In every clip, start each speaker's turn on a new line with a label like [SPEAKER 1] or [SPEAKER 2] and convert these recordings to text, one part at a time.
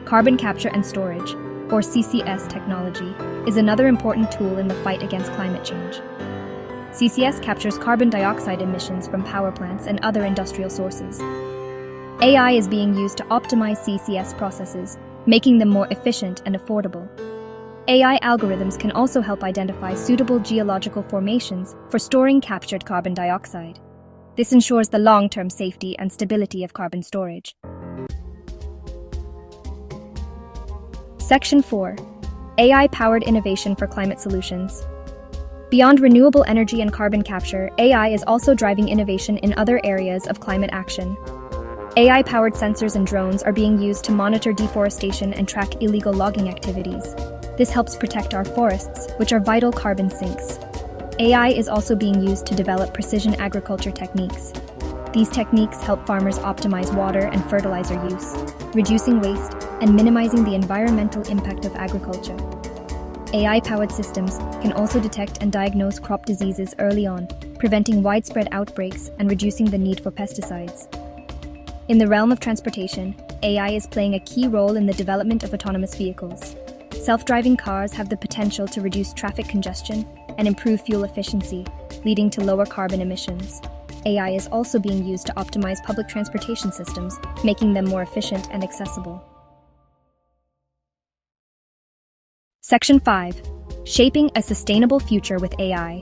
[SPEAKER 1] Carbon capture and storage, or CCS technology, is another important tool in the fight against climate change. CCS captures carbon dioxide emissions from power plants and other industrial sources. AI is being used to optimize CCS processes, making them more efficient and affordable. AI algorithms can also help identify suitable geological formations for storing captured carbon dioxide. This ensures the long-term safety and stability of carbon storage. Section 4. AI-powered innovation for climate solutions. Beyond renewable energy and carbon capture, AI is also driving innovation in other areas of climate action. AI-powered sensors and drones are being used to monitor deforestation and track illegal logging activities. This helps protect our forests, which are vital carbon sinks. AI is also being used to develop precision agriculture techniques. These techniques help farmers optimize water and fertilizer use, reducing waste and minimizing the environmental impact of agriculture. AI-powered systems can also detect and diagnose crop diseases early on, preventing widespread outbreaks and reducing the need for pesticides. In the realm of transportation, AI is playing a key role in the development of autonomous vehicles. Self-driving cars have the potential to reduce traffic congestion and improve fuel efficiency, leading to lower carbon emissions. AI is also being used to optimize public transportation systems, making them more efficient and accessible. Section 5. Shaping a sustainable future with AI.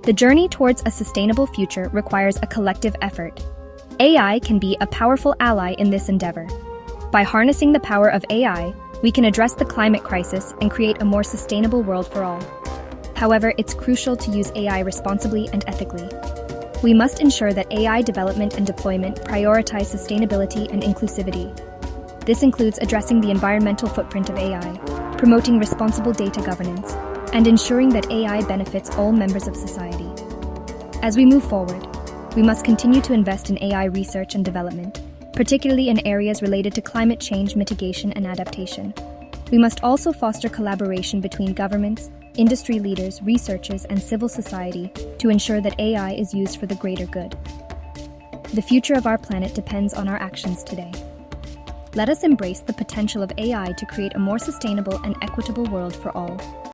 [SPEAKER 1] The journey towards a sustainable future requires a collective effort. AI can be a powerful ally in this endeavor. By harnessing the power of AI, we can address the climate crisis and create a more sustainable world for all. However, it's crucial to use AI responsibly and ethically. We must ensure that AI development and deployment prioritize sustainability and inclusivity. This includes addressing the environmental footprint of AI, promoting responsible data governance, and ensuring that AI benefits all members of society. As we move forward, we must continue to invest in AI research and development, particularly in areas related to climate change mitigation and adaptation. We must also foster collaboration between governments, industry leaders, researchers, and civil society to ensure that AI is used for the greater good. The future of our planet depends on our actions today. Let us embrace the potential of AI to create a more sustainable and equitable world for all.